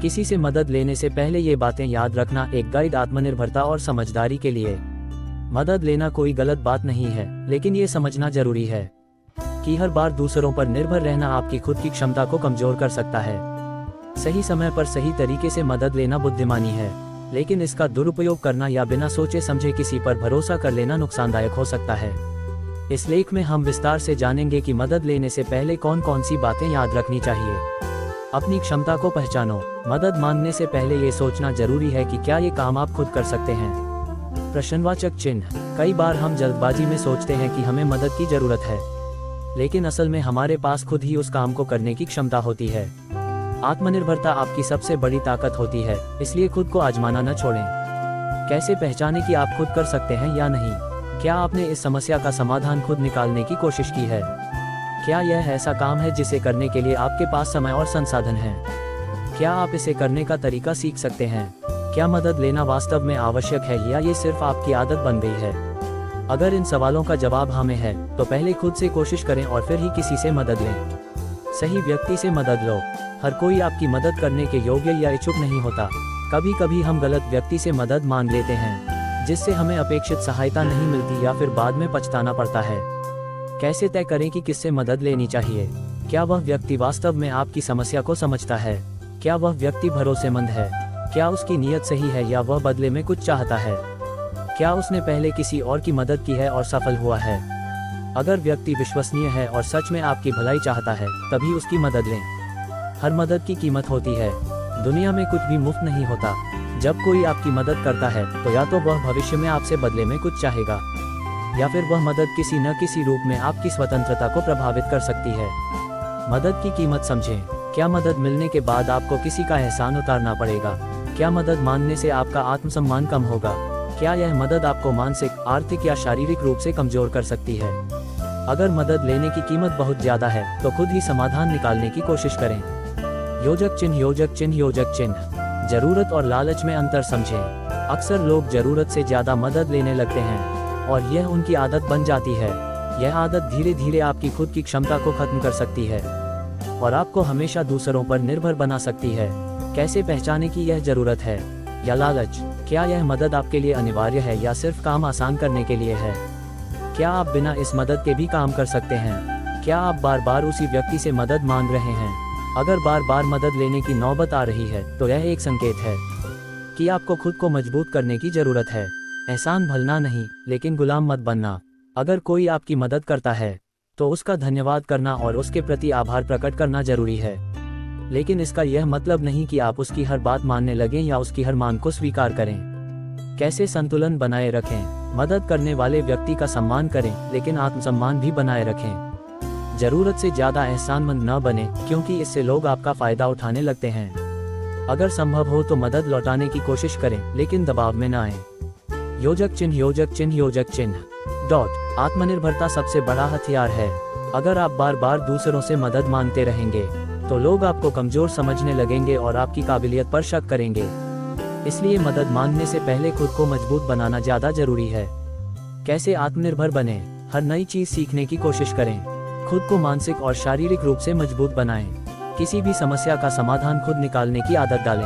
किसी से मदद लेने से पहले ये बातें याद रखना एक गाइड आत्मनिर्भरता और समझदारी के लिए। मदद लेना कोई गलत बात नहीं है, लेकिन ये समझना जरूरी है कि हर बार दूसरों पर निर्भर रहना आपकी खुद की क्षमता को कमजोर कर सकता है। सही समय पर सही तरीके से मदद लेना बुद्धिमानी है, लेकिन इसका दुरुपयोग करना या बिना सोचे समझे किसी पर भरोसा कर लेना नुकसानदायक हो सकता है। इस लेख में हम विस्तार से जानेंगे कि मदद लेने से पहले कौन कौन सी बातें याद रखनी चाहिए। अपनी क्षमता को पहचानो। मदद मांगने से पहले ये सोचना जरूरी है कि क्या ये काम आप खुद कर सकते हैं। प्रश्नवाचक चिन्ह। कई बार हम जल्दबाजी में सोचते हैं कि हमें मदद की जरूरत है, लेकिन असल में हमारे पास खुद ही उस काम को करने की क्षमता होती है। आत्मनिर्भरता आपकी सबसे बड़ी ताकत होती है, इसलिए खुद को आजमाना न छोड़ें। कैसे पहचानें कि आप खुद कर सकते हैं या नहीं? क्या आपने इस समस्या का समाधान खुद निकालने की कोशिश की है? क्या यह ऐसा काम है जिसे करने के लिए आपके पास समय और संसाधन हैं? क्या आप इसे करने का तरीका सीख सकते हैं? क्या मदद लेना वास्तव में आवश्यक है या ये सिर्फ आपकी आदत बन गई है? अगर इन सवालों का जवाब हाँ में है, तो पहले खुद से कोशिश करें और फिर ही किसी से मदद लें। सही व्यक्ति से मदद लो। हर कोई आपकी मदद करने के योग्य या इच्छुक नहीं होता। कभी कभी हम गलत व्यक्ति से मदद मांग लेते हैं, जिससे हमें अपेक्षित सहायता नहीं मिलती या फिर बाद में पछताना पड़ता है। कैसे तय करें कि किससे मदद लेनी चाहिए? क्या वह व्यक्ति वास्तव में आपकी समस्या को समझता है? क्या वह व्यक्ति भरोसेमंद है? क्या उसकी नीयत सही है या वह बदले में कुछ चाहता है? क्या उसने पहले किसी और की मदद की है और सफल हुआ है? अगर व्यक्ति विश्वसनीय है और सच में आपकी भलाई चाहता है, तभी उसकी मदद लें। हर मदद की कीमत होती है। दुनिया में कुछ भी मुफ्त नहीं होता। जब कोई आपकी मदद करता है, तो या तो वह भविष्य में आपसे बदले में कुछ चाहेगा, या फिर वह मदद किसी न किसी रूप में आपकी स्वतंत्रता को प्रभावित कर सकती है। मदद की कीमत समझें। क्या मदद मिलने के बाद आपको किसी का एहसान उतारना पड़ेगा? क्या मदद मांगने से आपका आत्मसम्मान कम होगा? क्या यह मदद आपको मानसिक, आर्थिक या शारीरिक रूप से कमजोर कर सकती है? अगर मदद लेने की कीमत बहुत ज्यादा है, तो खुद ही समाधान निकालने की कोशिश करें। योजक चिन्ह। योजक चिन्ह। योजक चिन्ह। जरूरत और लालच में अंतर समझें। अक्सर लोग जरूरत से ज्यादा मदद लेने लगते हैं और यह उनकी आदत बन जाती है। यह आदत धीरे धीरे आपकी खुद की क्षमता को खत्म कर सकती है और आपको हमेशा दूसरों पर निर्भर बना सकती है। कैसे पहचाने कि यह जरूरत है या लालच? क्या यह मदद आपके लिए अनिवार्य है या सिर्फ काम आसान करने के लिए है? क्या आप बिना इस मदद के भी काम कर सकते हैं? क्या आप बार बार उसी व्यक्ति से मदद मांग रहे हैं? अगर बार बार मदद लेने की नौबत आ रही है, तो यह एक संकेत है कि आपको खुद को मजबूत करने की जरूरत है। एहसान भरना नहीं, लेकिन गुलाम मत बनना। अगर कोई आपकी मदद करता है, तो उसका धन्यवाद करना और उसके प्रति आभार प्रकट करना जरूरी है। लेकिन इसका यह मतलब नहीं कि आप उसकी हर बात मानने लगें या उसकी हर मांग को स्वीकार करें। कैसे संतुलन बनाए रखें? मदद करने वाले व्यक्ति का सम्मान करें, लेकिन आत्मसम्मान भी बनाए रखें। जरूरत से ज्यादा एहसानमंद न बने, क्योंकि इससे लोग आपका फायदा उठाने लगते हैं। अगर संभव हो तो मदद लौटाने की कोशिश करें, लेकिन दबाव में न आए। योजक चिन्ह। योजक चिन्ह। योजक चिन्ह। आत्मनिर्भरता सबसे बड़ा हथियार है। अगर आप बार बार दूसरों से मदद मांगते रहेंगे, तो लोग आपको कमजोर समझने लगेंगे और आपकी काबिलियत पर शक करेंगे। इसलिए मदद मांगने से पहले खुद को मजबूत बनाना ज्यादा जरूरी है। कैसे आत्मनिर्भर बने? हर नई चीज सीखने की कोशिश करें। खुद को मानसिक और शारीरिक रूप से मजबूत बनाएं। किसी भी समस्या का समाधान खुद निकालने की आदत डालें।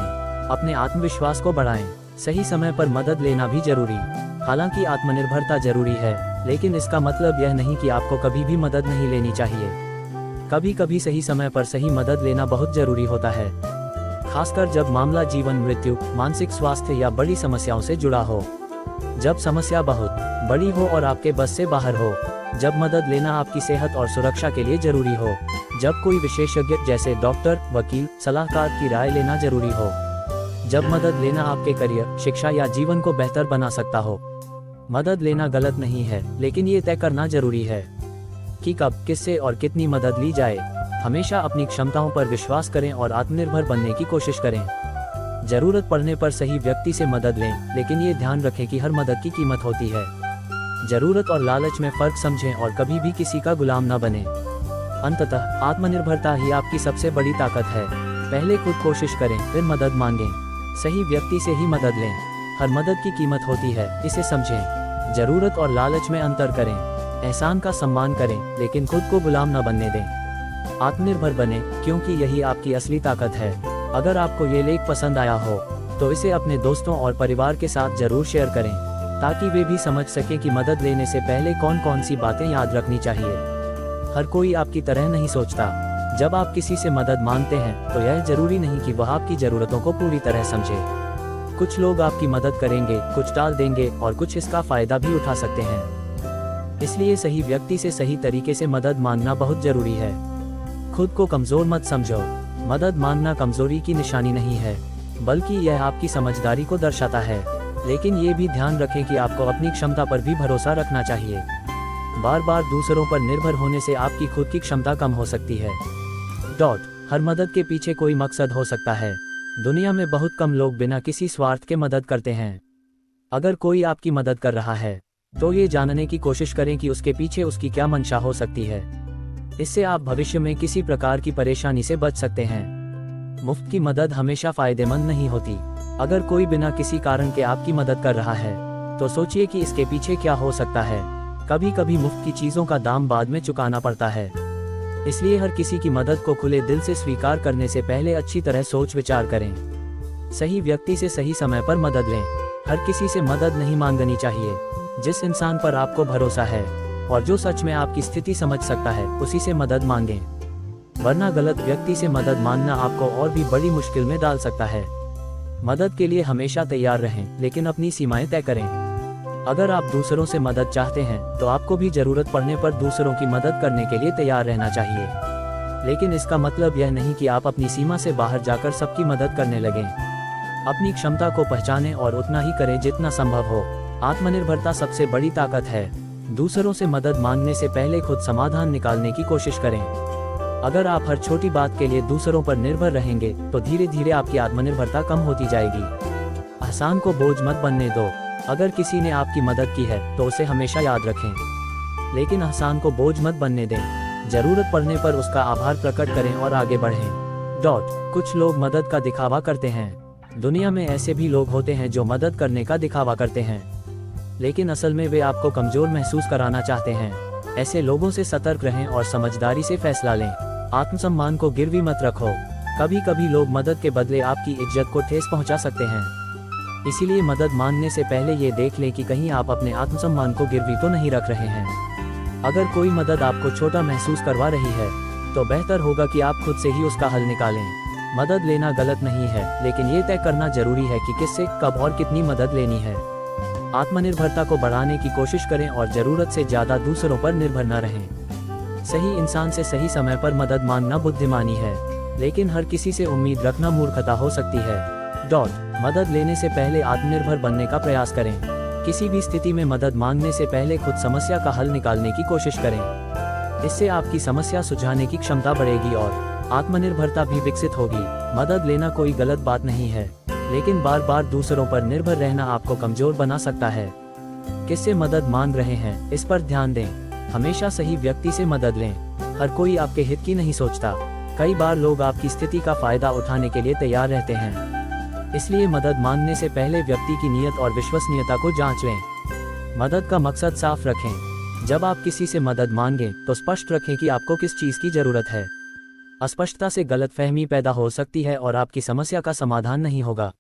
अपने आत्मविश्वास को बढ़ाएं। सही समय पर मदद लेना भी जरूरी। हालांकि आत्मनिर्भरता जरूरी है, लेकिन इसका मतलब यह नहीं कि आपको कभी भी मदद नहीं लेनी चाहिए। कभी कभी सही समय पर सही मदद लेना बहुत जरूरी होता है, खासकर जब मामला जीवन मृत्यु, मानसिक स्वास्थ्य या बड़ी समस्याओं से जुड़ा हो। जब समस्या बहुत बड़ी हो और आपके बस से बाहर हो। जब मदद लेना आपकी सेहत और सुरक्षा के लिए जरूरी हो। जब कोई विशेषज्ञ जैसे डॉक्टर, वकील, सलाहकार की राय लेना जरूरी हो। जब मदद लेना आपके करियर, शिक्षा या जीवन को बेहतर बना सकता हो। मदद लेना गलत नहीं है, लेकिन ये तय करना जरूरी है कि कब, किससे और कितनी मदद ली जाए। हमेशा अपनी क्षमताओं पर विश्वास करें और आत्मनिर्भर बनने की कोशिश करें। जरूरत पड़ने पर सही व्यक्ति से मदद लें, लेकिन ये ध्यान रखें कि हर मदद की कीमत होती है। जरूरत और लालच में फर्क समझें और कभी भी किसी का गुलाम न बने। अंततः आत्मनिर्भरता ही आपकी सबसे बड़ी ताकत है। पहले खुद कोशिश करें, फिर मदद मांगें। सही व्यक्ति से ही मदद लें। हर मदद की कीमत होती है, इसे समझें। जरूरत और लालच में अंतर करें। एहसान का सम्मान करें, लेकिन खुद को गुलाम न बनने दें। आत्मनिर्भर बने, क्योंकि यही आपकी असली ताकत है। अगर आपको ये लेख पसंद आया हो तो इसे अपने दोस्तों और परिवार के साथ जरूर शेयर करें, ताकि वे भी समझ सकें कि मदद लेने से पहले कौन कौन सी बातें याद रखनी चाहिए। हर कोई आपकी तरह नहीं सोचता। जब आप किसी से मदद मांगते हैं तो यह जरूरी नहीं कि वह आपकी ज़रूरतों को पूरी तरह समझे। कुछ लोग आपकी मदद करेंगे, कुछ टाल देंगे और कुछ इसका फायदा भी उठा सकते हैं। इसलिए सही व्यक्ति से सही तरीके से मदद मांगना बहुत जरूरी है। खुद को कमजोर मत समझो। मदद मांगना कमजोरी की निशानी नहीं है, बल्कि यह आपकी समझदारी को दर्शाता है। लेकिन ये भी ध्यान रखें कि आपको अपनी क्षमता पर भी भरोसा रखना चाहिए। बार बार दूसरों पर निर्भर होने से आपकी खुद की क्षमता कम हो सकती है। हर मदद के पीछे कोई मकसद हो सकता है। दुनिया में बहुत कम लोग बिना किसी स्वार्थ के मदद करते हैं। अगर कोई आपकी मदद कर रहा है तो ये जानने की कोशिश करें कि उसके पीछे उसकी क्या मंशा हो सकती है। इससे आप भविष्य में किसी प्रकार की परेशानी से बच सकते हैं। मुफ्त की मदद हमेशा फायदेमंद नहीं होती। अगर कोई बिना किसी कारण के आपकी मदद कर रहा है तो सोचिए कि इसके पीछे क्या हो सकता है। कभी कभी मुफ्त की चीजों का दाम बाद में चुकाना पड़ता है। इसलिए हर किसी की मदद को खुले दिल से स्वीकार करने से पहले अच्छी तरह सोच विचार करें। सही व्यक्ति से सही समय पर मदद लें। हर किसी से मदद नहीं मांगनी चाहिए। जिस इंसान पर आपको भरोसा है और जो सच में आपकी स्थिति समझ सकता है, उसी से मदद मांगें, वरना गलत व्यक्ति से मदद मांगना आपको और भी बड़ी मुश्किल में डाल सकता है। मदद के लिए हमेशा तैयार रहें, लेकिन अपनी सीमाएं तय करें। अगर आप दूसरों से मदद चाहते हैं तो आपको भी जरूरत पड़ने पर दूसरों की मदद करने के लिए तैयार रहना चाहिए। लेकिन इसका मतलब यह नहीं कि आप अपनी सीमा से बाहर जाकर सबकी मदद करने लगें। अपनी क्षमता को पहचानें और उतना ही करें जितना संभव हो। आत्मनिर्भरता सबसे बड़ी ताकत है। दूसरों से मदद मांगने से पहले खुद समाधान निकालने की कोशिश करें। अगर आप हर छोटी बात के लिए दूसरों पर निर्भर रहेंगे तो धीरे धीरे आपकी आत्मनिर्भरता कम होती जाएगी। आसान को बोझ मत बनने दो। अगर किसी ने आपकी मदद की है तो उसे हमेशा याद रखें, लेकिन आसान को बोझ मत बनने दें। जरूरत पड़ने पर उसका आभार प्रकट करें और आगे बढ़ें। कुछ लोग मदद का दिखावा करते हैं। दुनिया में ऐसे भी लोग होते हैं जो मदद करने का दिखावा करते हैं, लेकिन असल में वे आपको कमजोर महसूस कराना चाहते हैं। ऐसे लोगों से सतर्क रहें और समझदारी से फैसला लें। आत्मसम्मान को गिरवी मत रखो। कभी कभी लोग मदद के बदले आपकी इज्जत को ठेस पहुंचा सकते हैं। इसीलिए मदद मांगने से पहले ये देख लें कि कहीं आप अपने आत्मसम्मान को गिरवी तो नहीं रख रहे हैं। अगर कोई मदद आपको छोटा महसूस करवा रही है तो बेहतर होगा कि आप खुद से ही उसका हल निकालें। मदद लेना गलत नहीं है, लेकिन ये तय करना जरूरी है कि किससे, कब और कितनी मदद लेनी है। आत्मनिर्भरता को बढ़ाने की कोशिश करें और जरूरत से ज्यादा दूसरों पर निर्भर न रहें। सही इंसान से सही समय पर मदद मांगना बुद्धिमानी है, लेकिन हर किसी से उम्मीद रखना मूर्खता हो सकती है। मदद लेने से पहले आत्मनिर्भर बनने का प्रयास करें। किसी भी स्थिति में मदद मांगने से पहले खुद समस्या का हल निकालने की कोशिश करें। इससे आपकी समस्या सुलझाने की क्षमता बढ़ेगी और आत्मनिर्भरता भी विकसित होगी। मदद लेना कोई गलत बात नहीं है, लेकिन बार बार दूसरों पर निर्भर रहना आपको कमजोर बना सकता है। किससे मदद मांग रहे हैं, इस पर ध्यान दें। हमेशा सही व्यक्ति से मदद लें। हर कोई आपके हित की नहीं सोचता। कई बार लोग आपकी स्थिति का फायदा उठाने के लिए तैयार रहते हैं। इसलिए मदद मांगने से पहले व्यक्ति की नीयत और विश्वसनीयता को जांच लें। मदद का मकसद साफ रखें। जब आप किसी से मदद मांगें तो स्पष्ट रखें कि आपको किस चीज की जरूरत है। अस्पष्टता से गलतफहमी पैदा हो सकती है और आपकी समस्या का समाधान नहीं होगा।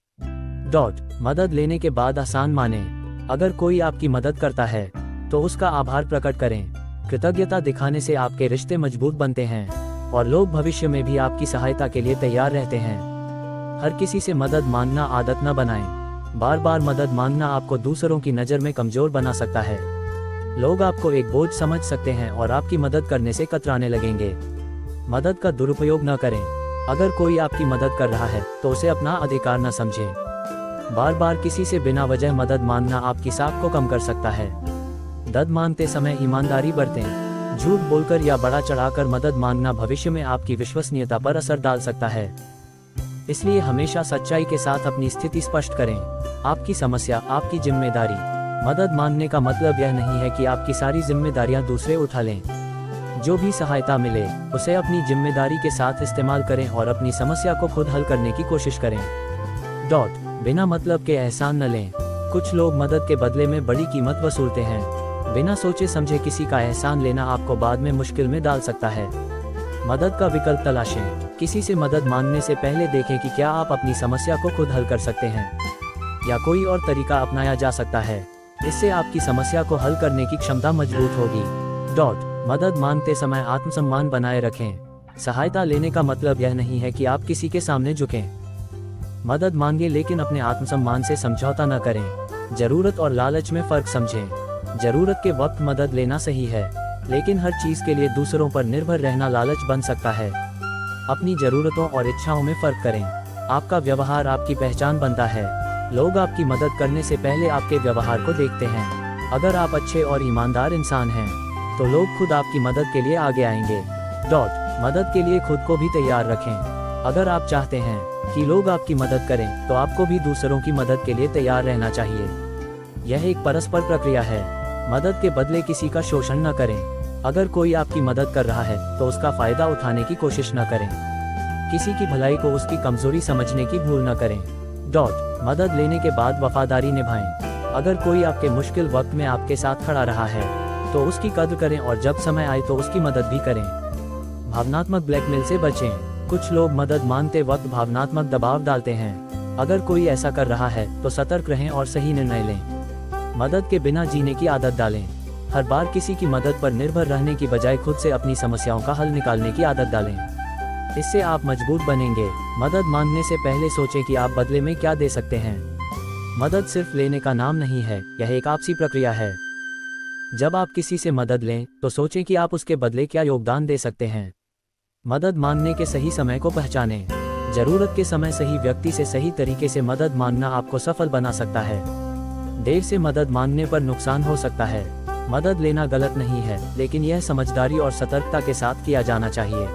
मदद लेने के बाद आसान माने। अगर कोई आपकी मदद करता है तो उसका आभार प्रकट करें। कृतज्ञता दिखाने से आपके रिश्ते मजबूत बनते हैं और लोग भविष्य में भी आपकी सहायता के लिए तैयार रहते हैं। हर किसी से मदद मांगना आदत न बनाएं। बार बार मदद मांगना आपको दूसरों की नज़र में कमजोर बना सकता है। लोग आपको एक बोझ समझ सकते हैं और आपकी मदद करने से कतराने लगेंगे। मदद का दुरुपयोग न करें। अगर कोई आपकी मदद कर रहा है तो उसे अपना अधिकार न समझें। बार बार किसी से बिना वजह मदद मांगना आपकी साख को कम कर सकता है। मदद मांगते समय ईमानदारी बरतें। झूठ बोलकर या बड़ा चढ़ाकर मदद मांगना भविष्य में आपकी विश्वसनीयता पर असर डाल सकता है। इसलिए हमेशा सच्चाई के साथ अपनी स्थिति स्पष्ट करें। आपकी समस्या आपकी जिम्मेदारी। मदद मांगने का मतलब यह नहीं है कि आपकी सारी जिम्मेदारियां दूसरे उठा लें। जो भी सहायता मिले उसे अपनी जिम्मेदारी के साथ इस्तेमाल करें और अपनी समस्या को खुद हल करने की कोशिश करें। बिना मतलब के एहसान न लें। कुछ लोग मदद के बदले में बड़ी कीमत वसूलते हैं। बिना सोचे समझे किसी का एहसान लेना आपको बाद में मुश्किल में डाल सकता है। मदद का विकल्प तलाशें। किसी से मदद मांगने से पहले देखें कि क्या आप अपनी समस्या को खुद हल कर सकते हैं या कोई और तरीका अपनाया जा सकता है। इससे आपकी समस्या को हल करने की क्षमता मजबूत होगी। मदद मांगते समय आत्मसम्मान बनाए रखें। सहायता लेने का मतलब यह नहीं है कि आप किसी के सामने झुकें। मदद मांगे लेकिन अपने आत्मसम्मान से समझौता न करें। जरूरत और लालच में फर्क समझें। जरूरत के वक्त मदद लेना सही है, लेकिन हर चीज के लिए दूसरों पर निर्भर रहना लालच बन सकता है। अपनी जरूरतों और इच्छाओं में फर्क करें। आपका व्यवहार आपकी पहचान बनता है। लोग आपकी मदद करने से पहले आपके व्यवहार को देखते हैं। अगर आप अच्छे और ईमानदार इंसान हैं, तो लोग खुद आपकी मदद के लिए आगे आएंगे। मदद के लिए खुद को भी तैयार रखें। अगर आप चाहते हैं कि लोग आपकी मदद करें, तो आपको भी दूसरों की मदद के लिए तैयार रहना चाहिए। यह एक परस्पर प्रक्रिया है। मदद के बदले किसी का शोषण न करें। अगर कोई आपकी मदद कर रहा है, तो उसका फायदा उठाने की कोशिश न करें। किसी की भलाई को उसकी कमजोरी समझने की भूल न करें। मदद लेने के बाद वफादारी निभाएं। अगर कोई आपके मुश्किल वक्त में आपके साथ खड़ा रहा है, तो उसकी कद्र करें और जब समय आए तो उसकी मदद भी करें। भावनात्मक ब्लैकमेल से बचें। कुछ लोग मदद मांगते वक्त भावनात्मक दबाव डालते हैं। अगर कोई ऐसा कर रहा है, तो सतर्क रहें और सही निर्णय लें। मदद के बिना जीने की आदत डालें। हर बार किसी की मदद पर निर्भर रहने की बजाय खुद से अपनी समस्याओं का हल निकालने की आदत डालें। इससे आप मजबूत बनेंगे। मदद मांगने से पहले सोचें कि आप बदले में क्या दे सकते हैं। मदद सिर्फ लेने का नाम नहीं है, यह एक आपसी प्रक्रिया है। जब आप किसी से मदद लें, तो सोचें कि आप उसके बदले क्या योगदान दे सकते हैं। मदद मांगने के सही समय को पहचानें। जरूरत के समय सही व्यक्ति से सही तरीके से मदद मांगना आपको सफल बना सकता है। देर से मदद मांगने पर नुकसान हो सकता है। मदद लेना गलत नहीं है, लेकिन यह समझदारी और सतर्कता के साथ किया जाना चाहिए।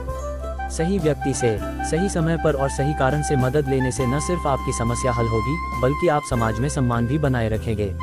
सही व्यक्ति से सही समय पर और सही कारण से मदद लेने से न सिर्फ आपकी समस्या हल होगी, बल्कि आप समाज में सम्मान भी बनाए रखेंगे।